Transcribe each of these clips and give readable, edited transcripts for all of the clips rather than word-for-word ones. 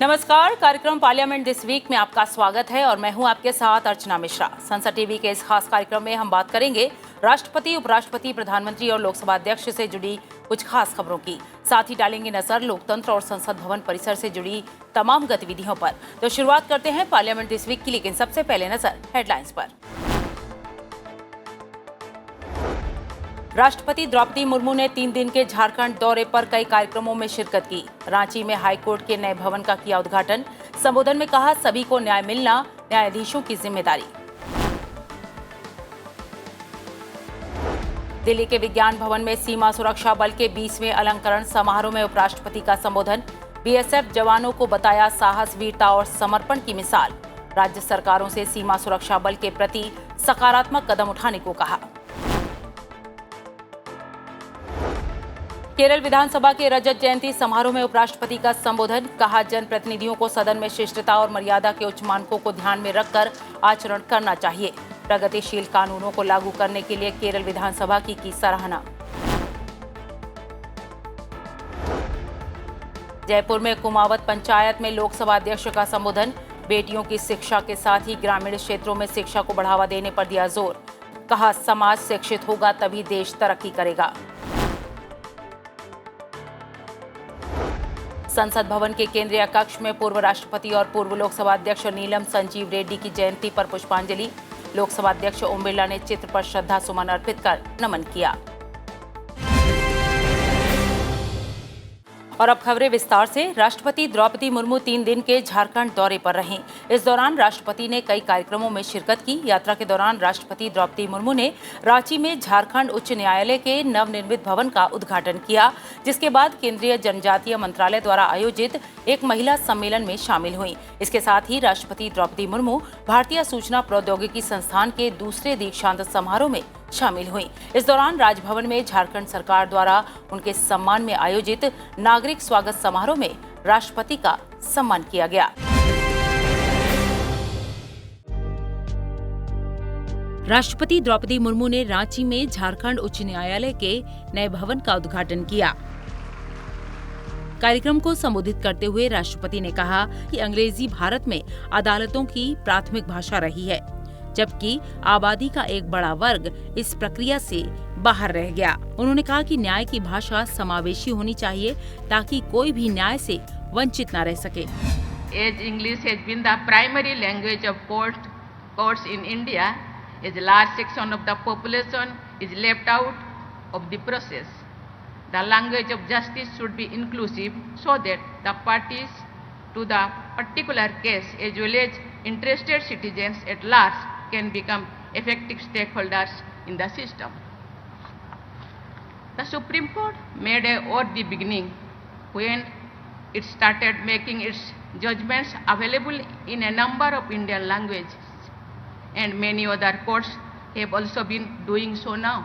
नमस्कार, कार्यक्रम parliament this week में आपका स्वागत है और मैं हूं आपके साथ अर्चना मिश्रा। संसद टीवी के इस खास कार्यक्रम में हम बात करेंगे राष्ट्रपति, उपराष्ट्रपति, प्रधानमंत्री और लोकसभा अध्यक्ष से जुड़ी कुछ खास खबरों की। साथ ही डालेंगे नजर लोकतंत्र और संसद भवन परिसर से जुड़ी तमाम गतिविधियों पर। तो शुरुआत करते हैं पार्लियामेंट दिस वीक की, लेकिन सबसे पहले नजर हेडलाइंस पर। राष्ट्रपति द्रौपदी मुर्मू ने 3 दिन के झारखंड दौरे पर कई कार्यक्रमों में शिरकत की। रांची में हाईकोर्ट के नए भवन का किया उद्घाटन। संबोधन में कहा, सभी को न्याय मिलना न्यायाधीशों की जिम्मेदारी। दिल्ली के विज्ञान भवन में सीमा सुरक्षा बल के 20वें अलंकरण समारोह में उपराष्ट्रपति का संबोधन। बीएसएफ जवानों को बताया साहस, वीरता और समर्पण की मिसाल। राज्य सरकारों से सीमा सुरक्षा बल के प्रति सकारात्मक कदम उठाने को कहा। केरल विधानसभा के रजत जयंती समारोह में उपराष्ट्रपति का संबोधन। कहा, जनप्रतिनिधियों को सदन में शिष्टता और मर्यादा के उच्च मानकों को ध्यान में रखकर आचरण करना चाहिए। प्रगतिशील कानूनों को लागू करने के लिए केरल विधानसभा की सराहना। जयपुर में कुमावत पंचायत में लोकसभा अध्यक्ष का संबोधन। बेटियों की शिक्षा के साथ ही ग्रामीण क्षेत्रों में शिक्षा को बढ़ावा देने पर दिया जोर। कहा, समाज शिक्षित होगा तभी देश तरक्की करेगा। संसद भवन के केंद्रीय कक्ष में पूर्व राष्ट्रपति और पूर्व लोकसभा अध्यक्ष नीलम संजीव रेड्डी की जयंती पर पुष्पांजलि। लोकसभा अध्यक्ष ओम बिरला ने चित्र पर श्रद्धा सुमन अर्पित कर नमन किया। और अब खबरें विस्तार से। राष्ट्रपति द्रौपदी मुर्मू 3 दिन के झारखंड दौरे पर रहीं। इस दौरान राष्ट्रपति ने कई कार्यक्रमों में शिरकत की। यात्रा के दौरान राष्ट्रपति द्रौपदी मुर्मू ने रांची में झारखंड उच्च न्यायालय के नवनिर्मित भवन का उद्घाटन किया, जिसके बाद केंद्रीय जनजातीय मंत्रालय द्वारा आयोजित एक महिला सम्मेलन में शामिल हुई। इसके साथ ही राष्ट्रपति द्रौपदी मुर्मू भारतीय सूचना प्रौद्योगिकी संस्थान के दूसरे दीक्षांत समारोह में शामिल हुई। इस दौरान राजभवन में झारखंड सरकार द्वारा उनके सम्मान में आयोजित नागरिक स्वागत समारोह में राष्ट्रपति का सम्मान किया गया। राष्ट्रपति द्रौपदी मुर्मू ने रांची में झारखंड उच्च न्यायालय के नए भवन का उद्घाटन किया। कार्यक्रम को संबोधित करते हुए राष्ट्रपति ने कहा कि अंग्रेजी भारत में अदालतों की प्राथमिक भाषा रही है, जबकि आबादी का एक बड़ा वर्ग इस प्रक्रिया से बाहर रह गया। उन्होंने कहा कि न्याय की भाषा समावेशी होनी चाहिए ताकि कोई भी न्याय से वंचित न रह सके। As English has been the primary language of courts in India, a large section of the population is left out of the process. The language of justice should be inclusive so that the parties to the particular case as well as interested citizens at large can become effective stakeholders in the system. The Supreme Court made a worthy beginning when it started making its judgments available in a number of Indian languages, and many other courts have also been doing so now.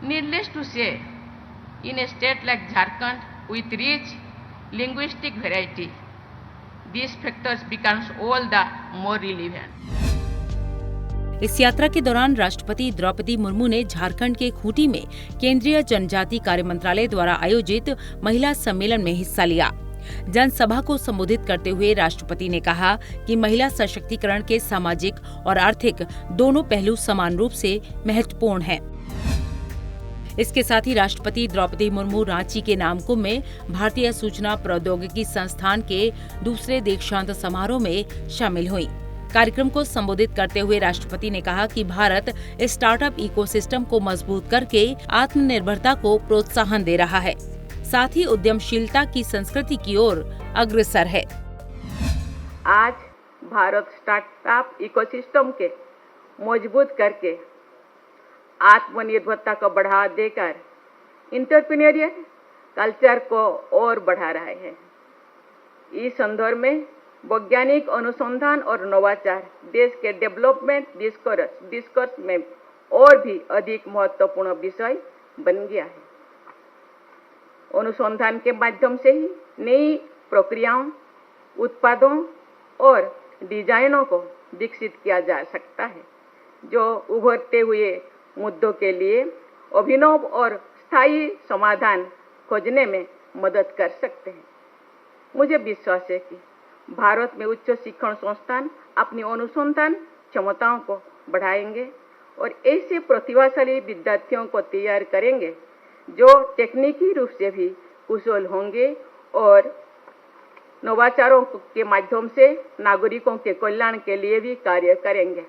Needless to say, in a state like Jharkhand with rich linguistic variety, these factors becomes all the more relevant. इस यात्रा के दौरान राष्ट्रपति द्रौपदी मुर्मू ने झारखंड के खूंटी में केंद्रीय जनजातीय कार्य मंत्रालय द्वारा आयोजित महिला सम्मेलन में हिस्सा लिया। जनसभा को संबोधित करते हुए राष्ट्रपति ने कहा कि महिला सशक्तिकरण के सामाजिक और आर्थिक दोनों पहलू समान रूप से महत्वपूर्ण हैं। इसके साथ ही राष्ट्रपति द्रौपदी मुर्मू रांची के नामकुम में भारतीय सूचना प्रौद्योगिकी संस्थान के दूसरे दीक्षांत समारोह में शामिल हुई। कार्यक्रम को संबोधित करते हुए राष्ट्रपति ने कहा कि भारत स्टार्टअप इकोसिस्टम को मजबूत करके आत्मनिर्भरता को प्रोत्साहन दे रहा है, साथ ही उद्यमशीलता की संस्कृति की ओर अग्रसर है। आज भारत स्टार्टअप इकोसिस्टम के मजबूत करके आत्मनिर्भरता को बढ़ावा देकर एंटरप्रेन्योरियल कल्चर को और बढ़ा रहा है। इस संदर्भ में वैज्ञानिक अनुसंधान और नवाचार देश के डेवलपमेंट डिस्कोर्स में और भी अधिक महत्वपूर्ण विषय बन गया है। अनुसंधान के माध्यम से ही नई प्रक्रियाओं, उत्पादों और डिजाइनों को विकसित किया जा सकता है, जो उभरते हुए मुद्दों के लिए अभिनव और स्थायी समाधान खोजने में मदद कर सकते हैं। मुझे विश्वास है कि भारत में उच्च शिक्षण संस्थान अपनी अनुसंधान क्षमताओं को बढ़ाएंगे और ऐसे प्रतिभाशाली विद्यार्थियों को तैयार करेंगे जो तकनीकी रूप से भी कुशल होंगे और नवाचारों के माध्यम से नागरिकों के कल्याण के लिए भी कार्य करेंगे।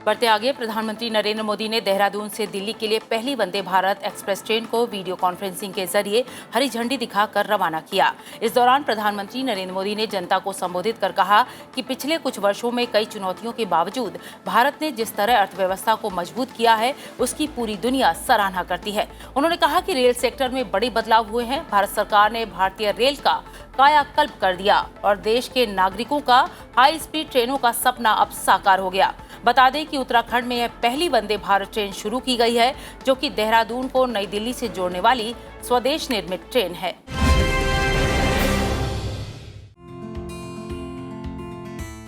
बढ़ते आगे, प्रधानमंत्री नरेंद्र मोदी ने देहरादून से दिल्ली के लिए पहली वंदे भारत एक्सप्रेस ट्रेन को वीडियो कॉन्फ्रेंसिंग के जरिए हरी झंडी दिखाकर रवाना किया। इस दौरान प्रधानमंत्री नरेंद्र मोदी ने जनता को संबोधित कर कहा कि पिछले कुछ वर्षों में कई चुनौतियों के बावजूद भारत ने जिस तरह अर्थव्यवस्था को मजबूत किया है उसकी पूरी दुनिया सराहना करती है। उन्होंने कहा कि रेल सेक्टर में बड़े बदलाव हुए हैं। भारत सरकार ने भारतीय रेल का कायाकल्प कर दिया और देश के नागरिकों का हाई स्पीड ट्रेनों का सपना अब साकार हो गया। बता दें कि उत्तराखंड में यह पहली वंदे भारत ट्रेन शुरू की गई है, जो कि देहरादून को नई दिल्ली से जोड़ने वाली स्वदेश निर्मित ट्रेन है।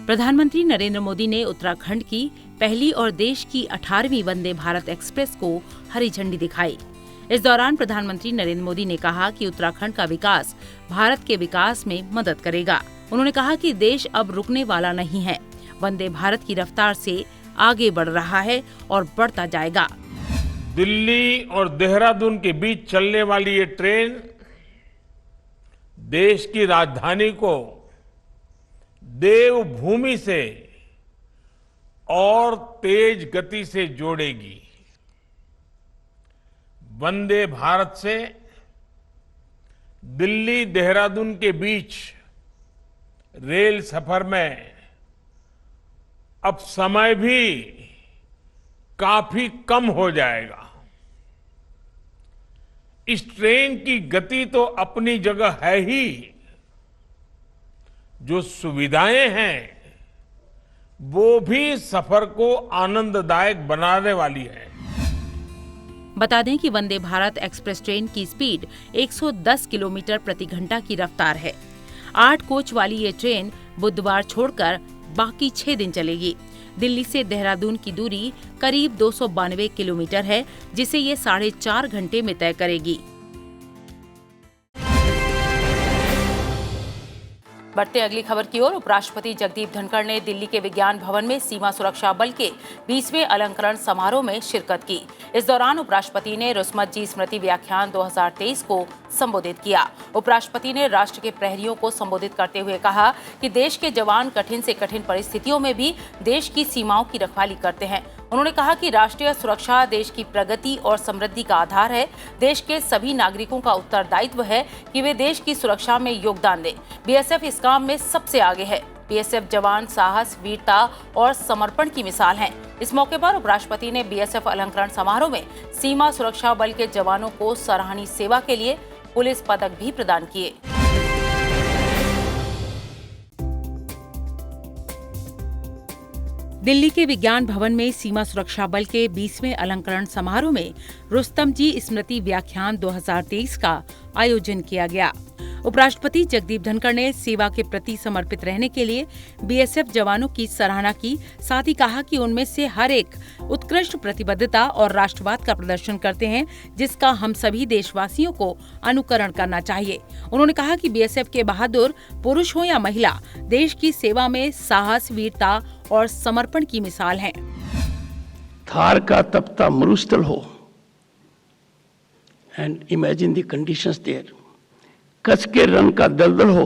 प्रधानमंत्री नरेंद्र मोदी ने उत्तराखंड की पहली और देश की 18वीं वंदे भारत एक्सप्रेस को हरी झंडी दिखाई। इस दौरान प्रधानमंत्री नरेंद्र मोदी ने कहा कि उत्तराखंड का विकास भारत के विकास में मदद करेगा। उन्होंने कहा कि देश अब रुकने वाला नहीं है, वंदे भारत की रफ्तार से आगे बढ़ रहा है और बढ़ता जाएगा। दिल्ली और देहरादून के बीच चलने वाली ये ट्रेन देश की राजधानी को देवभूमि से और तेज गति से जोड़ेगी। वंदे भारत से दिल्ली देहरादून के बीच रेल सफर में अब समय भी काफी कम हो जाएगा। इस ट्रेन की गति तो अपनी जगह है ही, जो सुविधाएं हैं वो भी सफर को आनंददायक बनाने वाली है। बता दें कि वंदे भारत एक्सप्रेस ट्रेन की स्पीड 110 किलोमीटर प्रति घंटा की रफ्तार है। 8 कोच वाली ये ट्रेन बुधवार छोड़कर बाकी 6 दिन चलेगी। दिल्ली से देहरादून की दूरी करीब 292 किलोमीटर है, जिसे ये 4.5 घंटे में तय करेगी। बढ़ते अगली खबर की ओर। उपराष्ट्रपति जगदीप धनखड़ ने दिल्ली के विज्ञान भवन में सीमा सुरक्षा बल के 20वें अलंकरण समारोह में शिरकत की। इस दौरान उपराष्ट्रपति ने रुस्मत जी स्मृति व्याख्यान 2023 को संबोधित किया। उपराष्ट्रपति ने राष्ट्र के प्रहरियों को संबोधित करते हुए कहा कि देश के जवान कठिन से कठिन परिस्थितियों में भी देश की सीमाओं की रखवाली करते हैं। उन्होंने कहा कि राष्ट्रीय सुरक्षा देश की प्रगति और समृद्धि का आधार है। देश के सभी नागरिकों का उत्तरदायित्व है कि वे देश की सुरक्षा में योगदान दें। बीएसएफ इस काम में सबसे आगे है। बीएसएफ जवान साहस, वीरता और समर्पण की मिसाल हैं। इस मौके पर उपराष्ट्रपति ने बीएसएफ अलंकरण समारोह में सीमा सुरक्षा बल के जवानों को सराहनीय सेवा के लिए पुलिस पदक भी प्रदान किए। दिल्ली के विज्ञान भवन में सीमा सुरक्षा बल के 20वें अलंकरण समारोह में रुस्तम जी स्मृति व्याख्यान 2023 का आयोजन किया गया। उपराष्ट्रपति जगदीप धनखड़ ने सेवा के प्रति समर्पित रहने के लिए बीएसएफ जवानों की सराहना की। साथ ही कहा कि उनमें से हर एक उत्कृष्ट प्रतिबद्धता और राष्ट्रवाद का प्रदर्शन करते हैं, जिसका हम सभी देशवासियों को अनुकरण करना चाहिए। उन्होंने कहा कि बीएसएफ के बहादुर पुरुष हो या महिला, देश की सेवा में साहस, वीरता और समर्पण की मिसाल हैं। थार का तपता मरुस्थल हो, and imagine the conditions there. Kutch के रण का दलदल हो,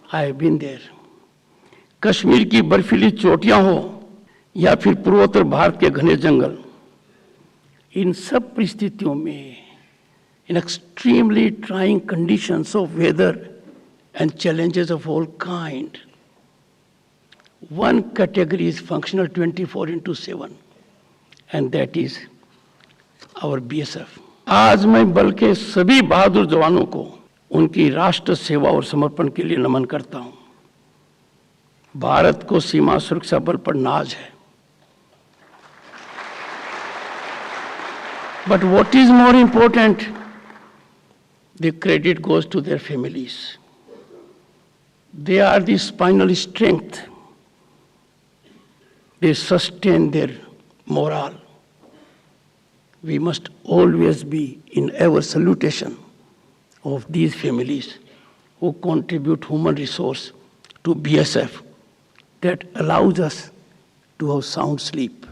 I have been there. Kashmir की बर्फीली चोटियां हो या फिर पूर्वोत्तर भारत के घने जंगल, इन सब परिस्थितियों में, in extremely trying conditions of weather and challenges of all kind, one category is functional 24/7, and that is our BSF. आज मैं बल के सभी बहादुर जवानों को उनकी राष्ट्र सेवा और समर्पण के लिए नमन करता हूं। भारत को सीमा सुरक्षा बल पर नाज है, but what is more important, the credit goes to their families. They are the spinal strength. They sustain their morale. We must always be in ever salutation of these families who contribute human resource to BSF that allows us to have sound sleep.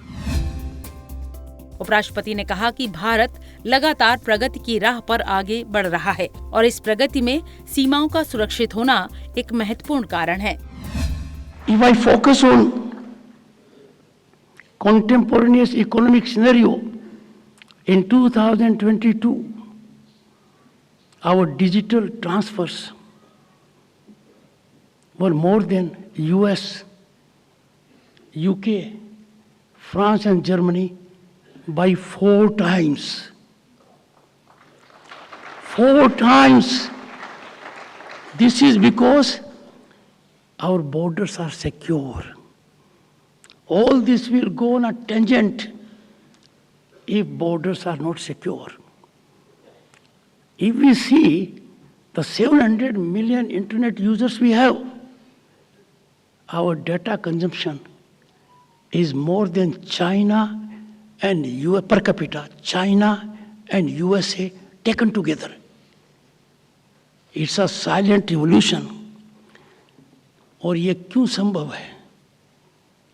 उपराष्ट्रपति ने कहा कि भारत लगातार प्रगति की राह पर आगे बढ़ रहा है और इस प्रगति में सीमाओं का सुरक्षित होना एक महत्वपूर्ण कारण है। If I focus on contemporaneous economic scenario in 2022, our digital transfers were more than US, UK, France and Germany by 4 times. 4 times. This is because our borders are secure. All this will go on a tangent if borders are not secure. If we see the 700 million internet users we have, our data consumption is more than China and per capita, China and USA taken together. It's a silent revolution. और ये क्यों संभव है?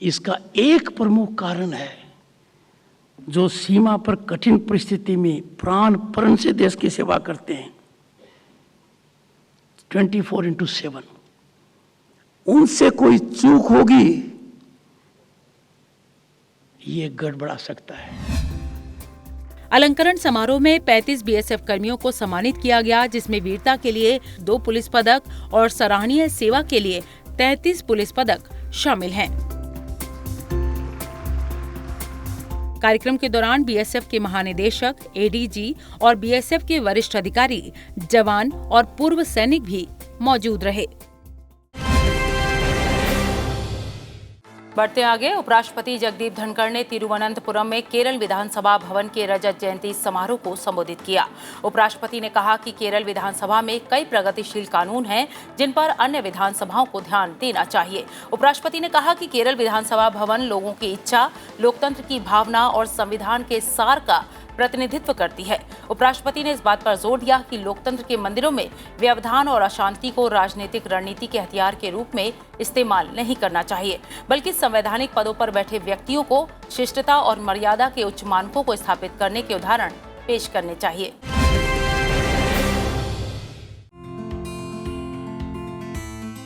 इसका एक प्रमुख कारण है जो सीमा पर कठिन परिस्थिति में प्राणपण से देश की सेवा करते हैं 24/7। उनसे कोई चूक होगी, ये गड़बड़ा सकता है। अलंकरण समारोह में 35 बीएसएफ कर्मियों को सम्मानित किया गया, जिसमें वीरता के लिए 2 पुलिस पदक और सराहनीय सेवा के लिए 33 पुलिस पदक शामिल हैं। कार्यक्रम के दौरान बीएसएफ के महानिदेशक, एडीजी और बीएसएफ के वरिष्ठ अधिकारी, जवान और पूर्व सैनिक भी मौजूद रहे। बढ़ते आगे, उपराष्ट्रपति जगदीप धनखड़ ने तिरुवनंतपुरम में केरल विधानसभा भवन के रजत जयंती समारोह को संबोधित किया। उपराष्ट्रपति ने कहा कि केरल विधानसभा में कई प्रगतिशील कानून हैं जिन पर अन्य विधानसभाओं को ध्यान देना चाहिए। उपराष्ट्रपति ने कहा कि केरल विधानसभा भवन लोगों की इच्छा, लोकतंत्र की भावना और संविधान के सार का प्रतिनिधित्व करती है। उपराष्ट्रपति ने इस बात पर जोर दिया कि लोकतंत्र के मंदिरों में व्यवधान और अशांति को राजनीतिक रणनीति के हथियार के रूप में इस्तेमाल नहीं करना चाहिए, बल्कि संवैधानिक पदों पर बैठे व्यक्तियों को शिष्टता और मर्यादा के उच्च मानकों को स्थापित करने के उदाहरण पेश करने चाहिए।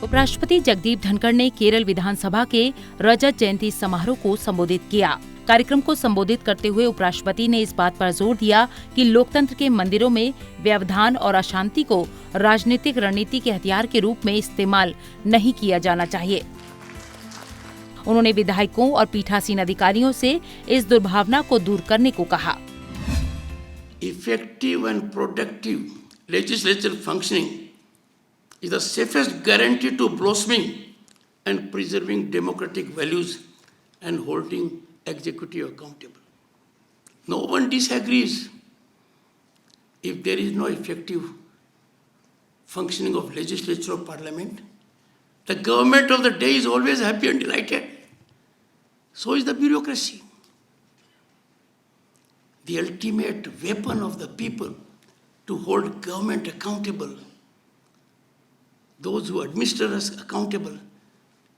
उपराष्ट्रपति जगदीप धनखड़ ने केरल विधानसभा के रजत जयंती समारोह को संबोधित किया। कार्यक्रम को संबोधित करते हुए उपराष्ट्रपति ने इस बात पर जोर दिया कि लोकतंत्र के मंदिरों में व्यवधान और अशांति को राजनीतिक रणनीति के हथियार के रूप में इस्तेमाल नहीं किया जाना चाहिए। उन्होंने विधायकों और पीठासीन अधिकारियों से इस दुर्भावना को दूर करने को कहा। Effective and productive legislature functioning is the safest guarantee to blossoming and preserving democratic values and holding executive accountable. No one disagrees. If there is no effective functioning of legislature or parliament, the government of the day is always happy and delighted. So is the bureaucracy. The ultimate weapon of the people to hold government accountable, those who administer us accountable,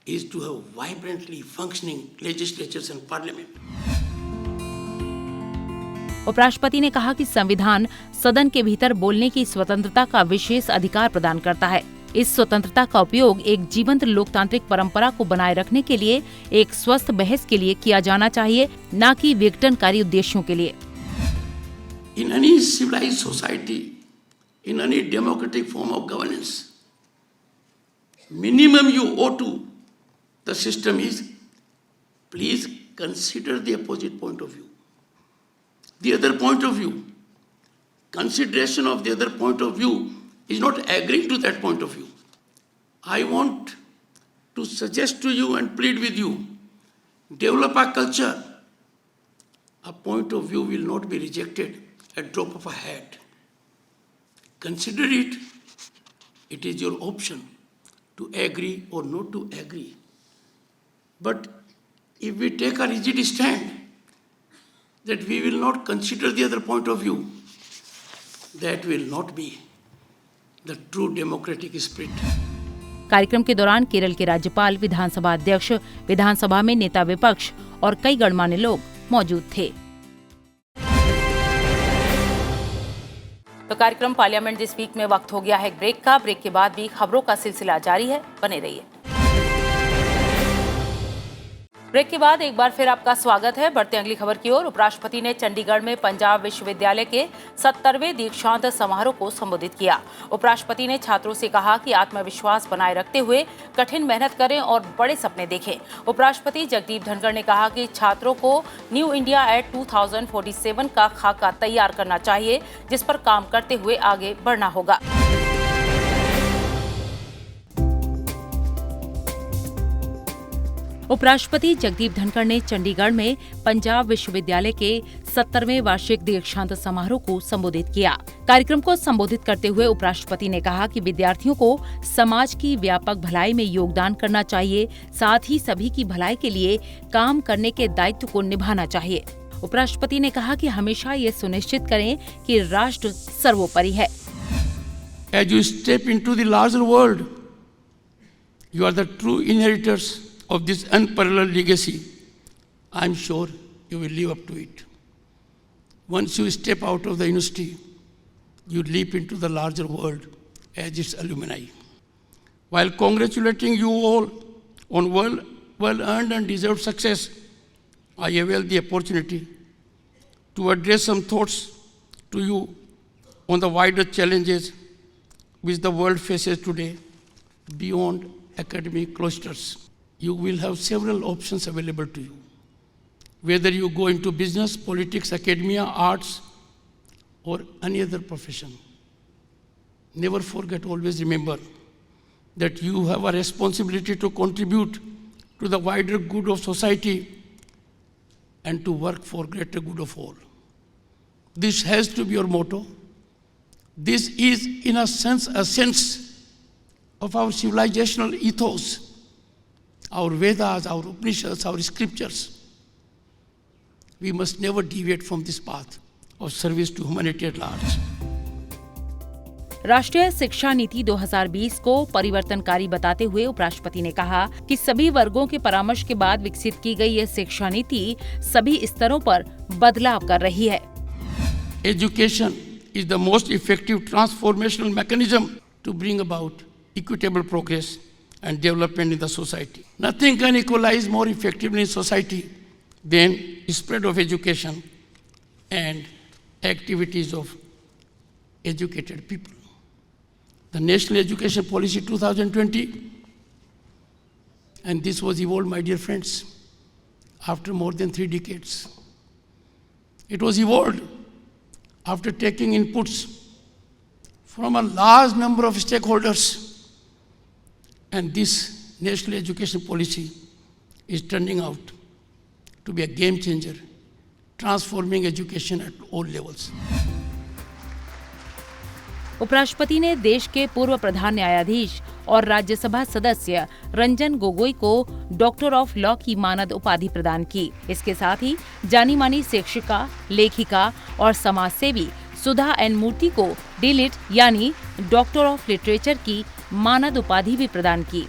is to have vibrantly functioning legislatures and parliament. उपराष्ट्रपति ने कहा कि संविधान सदन के भीतर बोलने की स्वतंत्रता का विशेष अधिकार प्रदान करता है। इस स्वतंत्रता का उपयोग एक जीवंत लोकतांत्रिक परंपरा को बनाए रखने के लिए, एक स्वस्थ बहस के लिए किया जाना चाहिए, न कि विघटनकारी उद्देश्यों के लिए। In any civilized society, in any democratic form of governance, minimum you owe to the system is, please consider the opposite point of view, the other point of view. Consideration of the other point of view is not agreeing to that point of view. I want to suggest to you and plead with you, develop a culture. A point of view will not be rejected at drop of a hat. Consider it. It is your option to agree or not to agree. But if we take a rigid stand that we will not consider the other point of view, that will not be the true democratic spirit. कार्यक्रम के दौरान केरल के राज्यपाल, विधानसभा अध्यक्ष, विधानसभा में नेता विपक्ष और कई गणमान्य लोग मौजूद थे। तो कार्यक्रम पार्लियामेंट दिस वीक में वक्त हो गया है ब्रेक का। ब्रेक के बाद भी खबरों का सिलसिला जारी है, बने रहिए। ब्रेक के बाद एक बार फिर आपका स्वागत है। बढ़ते अगली खबर की ओर। उपराष्ट्रपति ने चंडीगढ़ में पंजाब विश्वविद्यालय के 70वें दीक्षांत समारोह को संबोधित किया। उपराष्ट्रपति ने छात्रों से कहा कि आत्मविश्वास बनाए रखते हुए कठिन मेहनत करें और बड़े सपने देखें। उपराष्ट्रपति जगदीप धनखड़ ने कहा कि छात्रों को न्यू इंडिया एट 2047 का खाका तैयार करना चाहिए, जिस पर काम करते हुए आगे बढ़ना होगा। उपराष्ट्रपति जगदीप धनखड़ ने चंडीगढ़ में पंजाब विश्वविद्यालय के 70वें वार्षिक दीक्षांत समारोह को संबोधित किया। कार्यक्रम को संबोधित करते हुए उपराष्ट्रपति ने कहा कि विद्यार्थियों को समाज की व्यापक भलाई में योगदान करना चाहिए, साथ ही सभी की भलाई के लिए काम करने के दायित्व को निभाना चाहिए। उपराष्ट्रपति ने कहा कि हमेशा ये सुनिश्चित करें कि राष्ट्र सर्वोपरि है। As you step into the larger world, you are the true inheritors of this unparalleled legacy. I am sure you will live up to it. Once you step out of the university, you leap into the larger world as its alumni. While congratulating you all on well-earned and deserved success, I avail the opportunity to address some thoughts to you on the wider challenges which the world faces today beyond academic cloisters. You will have several options available to you. Whether you go into business, politics, academia, arts, or any other profession. Never forget, always remember that you have a responsibility to contribute to the wider good of society and to work for greater good of all. This has to be your motto. This is, in a sense of our civilizational ethos. Our Vedas, our Upanishads, our scriptures. We must never deviate from this path of service to humanity at large. राष्ट्रीय शिक्षा नीति 2020 को परिवर्तनकारी बताते हुए उपराष्ट्रपति ने कहा कि सभी वर्गों के परामर्श के बाद विकसित की गई यह शिक्षा नीति सभी स्तरों पर बदलाव कर रही है। Education is the most effective transformational mechanism to bring about equitable progress and development in the society. Nothing can equalize more effectively in society than spread of education and activities of educated people. The National Education Policy 2020, and this was evolved, my dear friends, after more than 3 decades. It was evolved after taking inputs from a large number of stakeholders. And this national education policy is turning out to be a game changer, transforming education at all levels. उपराष्ट्रपति ने देश के पूर्व प्रधान न्यायाधीश और राज्यसभा सदस्य रंजन गोगोई को doctor of law की मानद उपाधि प्रदान की। इसके साथ ही जानी मानी शिक्षिका, लेखिका और समाजसेवी सुधा एन मूर्ति को डीलिट यानी डॉक्टर ऑफ लिटरेचर की मानद उपाधि भी प्रदान की।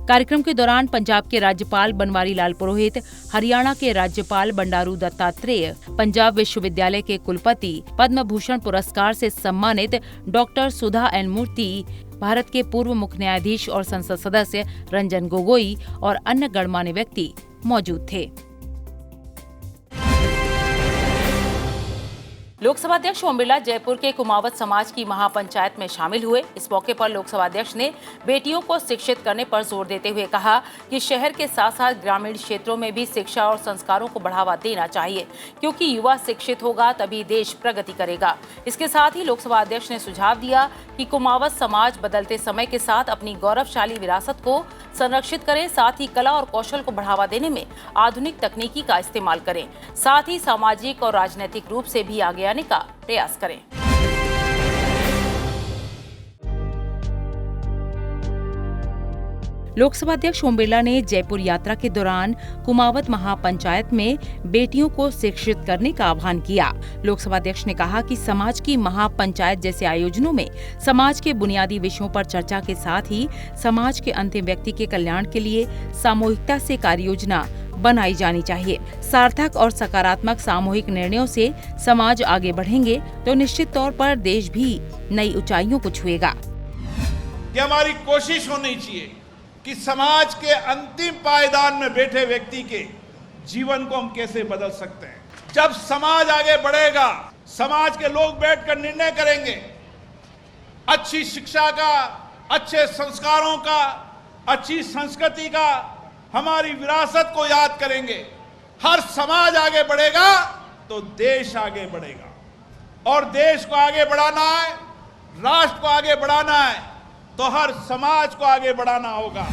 कार्यक्रम के दौरान पंजाब के राज्यपाल बनवारी लाल पुरोहित, हरियाणा के राज्यपाल बंडारू दत्तात्रेय, पंजाब विश्वविद्यालय के कुलपति, पद्म भूषण पुरस्कार से सम्मानित डॉक्टर सुधा एन मूर्ति, भारत के पूर्व मुख्य न्यायाधीश और संसद सदस्य रंजन गोगोई और अन्य गणमान्य व्यक्ति मौजूद थे। लोकसभा अध्यक्ष ओम बिरला जयपुर के कुमावत समाज की महापंचायत में शामिल हुए। इस मौके पर लोकसभा अध्यक्ष ने बेटियों को शिक्षित करने पर जोर देते हुए कहा कि शहर के साथ साथ ग्रामीण क्षेत्रों में भी शिक्षा और संस्कारों को बढ़ावा देना चाहिए, क्योंकि युवा शिक्षित होगा तभी देश प्रगति करेगा। इसके साथ ही लोकसभा अध्यक्ष ने सुझाव दिया कि कुमावत समाज बदलते समय के साथ अपनी गौरवशाली विरासत को संरक्षित करें, साथ ही कला और कौशल को बढ़ावा देने में आधुनिक तकनीकी का इस्तेमाल करें, साथ ही सामाजिक और राजनीतिक रूप से भी आगे आने का प्रयास करें। लोकसभा अध्यक्ष ओम बिरला ने जयपुर यात्रा के दौरान कुमावत महापंचायत में बेटियों को शिक्षित करने का आह्वान किया। लोकसभा अध्यक्ष ने कहा कि समाज की महापंचायत जैसे आयोजनों में समाज के बुनियादी विषयों पर चर्चा के साथ ही समाज के अंतिम व्यक्ति के कल्याण के लिए सामूहिकता से कार्ययोजना बनाई जानी चाहिए। सार्थक और सकारात्मक सामूहिक निर्णयों से समाज आगे बढ़ेंगे तो निश्चित तौर पर देश भी नई ऊंचाइयों को छुएगा। ये हमारी कोशिश होनी चाहिए कि समाज के अंतिम पायदान में बैठे व्यक्ति के जीवन को हम कैसे बदल सकते हैं। जब समाज आगे बढ़ेगा, समाज के लोग बैठकर निर्णय करेंगे, अच्छी शिक्षा का, अच्छे संस्कारों का, अच्छी संस्कृति का, हमारी विरासत को याद करेंगे, हर समाज आगे बढ़ेगा तो देश आगे बढ़ेगा। और देश को आगे बढ़ाना है, राष्ट्र को आगे बढ़ाना है तो हर समाज को आगे बढ़ाना होगा।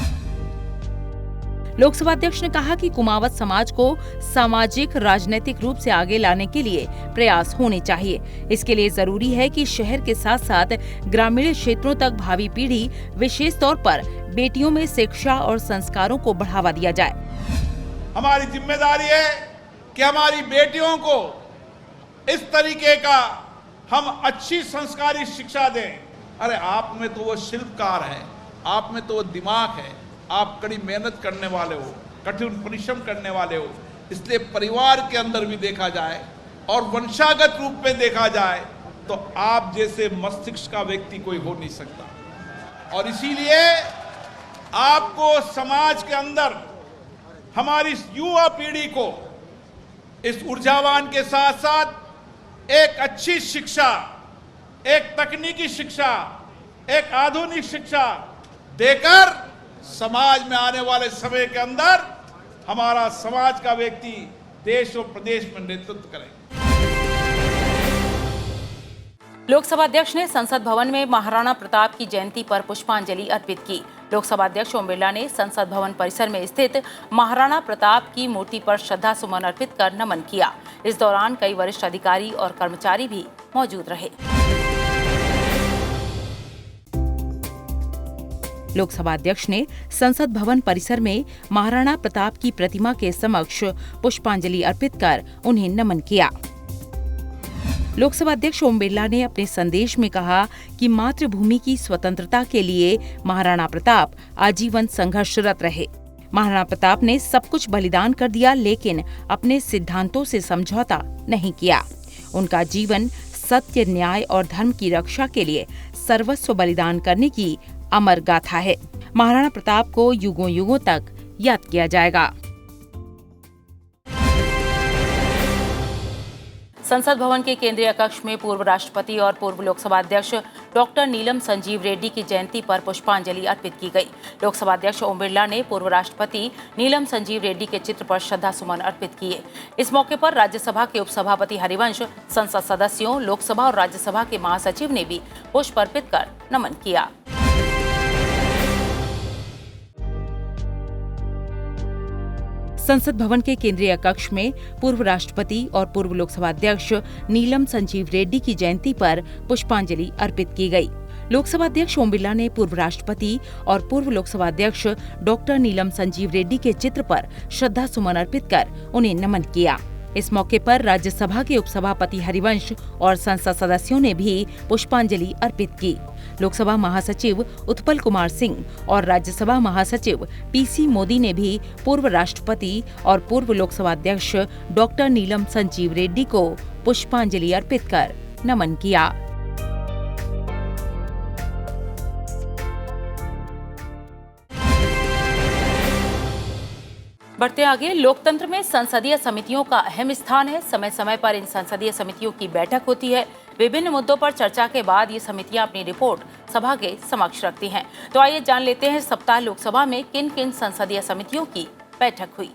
लोकसभा अध्यक्ष ने कहा कि कुमावत समाज को सामाजिक राजनीतिक रूप से आगे लाने के लिए प्रयास होने चाहिए। इसके लिए जरूरी है कि शहर के साथ साथ ग्रामीण क्षेत्रों तक भावी पीढ़ी, विशेष तौर पर बेटियों में शिक्षा और संस्कारों को बढ़ावा दिया जाए। हमारी जिम्मेदारी है कि हमारी बेटियों को इस तरीके का हम अच्छी संस्कारी शिक्षा दें। अरे आप में तो वो शिल्पकार है, आप में तो वो दिमाग है, आप कड़ी मेहनत करने वाले हो, कठिन परिश्रम करने वाले हो, इसलिए परिवार के अंदर भी देखा जाए और वंशागत रूप में देखा जाए तो आप जैसे मस्तिष्क का व्यक्ति कोई हो नहीं सकता। और इसीलिए आपको समाज के अंदर हमारी युवा पीढ़ी को इस ऊर्जावान के साथ साथ एक अच्छी शिक्षा, एक तकनीकी शिक्षा, एक आधुनिक शिक्षा देकर समाज में आने वाले समय के अंदर हमारा समाज का व्यक्ति देश और प्रदेश में नेतृत्व करे। लोकसभा अध्यक्ष ने संसद भवन में महाराणा प्रताप की जयंती पर पुष्पांजलि अर्पित की। लोकसभा अध्यक्ष ओम बिरला ने संसद भवन परिसर में स्थित महाराणा प्रताप की मूर्ति पर श्रद्धा सुमन अर्पित कर नमन किया। इस दौरान कई वरिष्ठ अधिकारी और कर्मचारी भी मौजूद रहे। लोकसभा अध्यक्ष ने संसद भवन परिसर में महाराणा प्रताप की प्रतिमा के समक्ष पुष्पांजलि अर्पित कर उन्हें नमन किया। लोकसभा अध्यक्ष ओम बिरला ने अपने संदेश में कहा कि मातृभूमि की स्वतंत्रता के लिए महाराणा प्रताप आजीवन संघर्षरत रहे। महाराणा प्रताप ने सब कुछ बलिदान कर दिया, लेकिन अपने सिद्धांतों से समझौता नहीं किया। उनका जीवन सत्य, न्याय और धर्म की रक्षा के लिए सर्वस्व बलिदान करने की अमर गाथा है। महाराणा प्रताप को युगों युगों तक याद किया जाएगा। संसद भवन के केंद्रीय कक्ष में पूर्व राष्ट्रपति और पूर्व लोकसभा अध्यक्ष डॉक्टर नीलम संजीव रेड्डी की जयंती पर पुष्पांजलि अर्पित की गई। लोकसभा अध्यक्ष ओम बिरला ने पूर्व राष्ट्रपति नीलम संजीव रेड्डी के चित्र पर श्रद्धा सुमन अर्पित किए। इस मौके पर राज्यसभा के उपसभापति हरिवंश, संसद सदस्यों, लोकसभा और राज्यसभा के महासचिव ने भी पुष्प अर्पित कर नमन किया। संसद भवन के केंद्रीय कक्ष में पूर्व राष्ट्रपति और पूर्व लोकसभा अध्यक्ष नीलम संजीव रेड्डी की जयंती पर पुष्पांजलि अर्पित की गई। लोकसभा अध्यक्ष ओम बिरला ने पूर्व राष्ट्रपति और पूर्व लोकसभा अध्यक्ष डॉक्टर नीलम संजीव रेड्डी के चित्र पर श्रद्धा सुमन अर्पित कर उन्हें नमन किया। इस मौके पर राज्यसभा के उपसभापति हरिवंश और संसद सदस्यों ने भी पुष्पांजलि अर्पित की। लोकसभा महासचिव उत्पल कुमार सिंह और राज्यसभा महासचिव पीसी मोदी ने भी पूर्व राष्ट्रपति और पूर्व लोकसभा अध्यक्ष डॉक्टर नीलम संजीव रेड्डी को पुष्पांजलि अर्पित कर नमन किया। बढ़ते आगे, लोकतंत्र में संसदीय समितियों का अहम स्थान है। समय समय पर इन संसदीय समितियों की बैठक होती है। विभिन्न मुद्दों पर चर्चा के बाद ये समितियां अपनी रिपोर्ट सभा के समक्ष रखती हैं। तो आइए जान लेते हैं सप्ताह लोकसभा में किन किन संसदीय समितियों की बैठक हुई।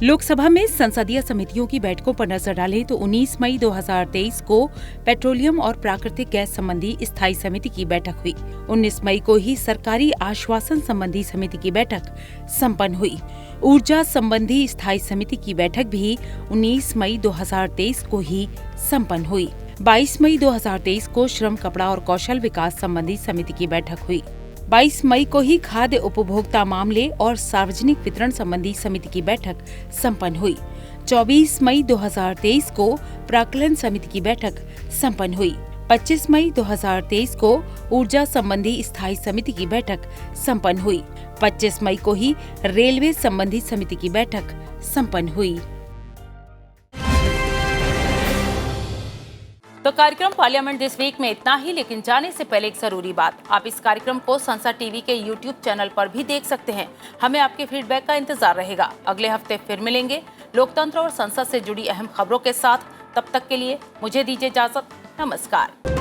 लोकसभा में संसदीय समितियों की बैठकों पर नजर डालें तो 19 मई 2023 को पेट्रोलियम और प्राकृतिक गैस संबंधी स्थायी समिति की बैठक हुई। 19 मई को ही सरकारी आश्वासन संबंधी समिति की बैठक संपन्न हुई। ऊर्जा संबंधी स्थायी समिति की बैठक भी 19 मई 2023 को ही संपन्न हुई। 22 मई 2023 को श्रम, कपड़ा और कौशल विकास संबंधी समिति की बैठक हुई। 22 मई को ही खाद्य उपभोक्ता मामले और सार्वजनिक वितरण संबंधी समिति की बैठक संपन्न हुई। 24 मई 2023 को प्राक्कलन समिति की बैठक संपन्न हुई। 25 मई 2023 को ऊर्जा संबंधी स्थायी समिति की बैठक संपन्न हुई। 25 मई को ही रेलवे संबंधी समिति की बैठक संपन्न हुई। तो कार्यक्रम पार्लियामेंट दिस वीक में इतना ही, लेकिन जाने से पहले एक जरूरी बात, आप इस कार्यक्रम को संसद टीवी के YouTube चैनल पर भी देख सकते हैं। हमें आपके फीडबैक का इंतजार रहेगा। अगले हफ्ते फिर मिलेंगे लोकतंत्र और संसद से जुड़ी अहम खबरों के साथ। तब तक के लिए मुझे दीजिए इजाजत। नमस्कार।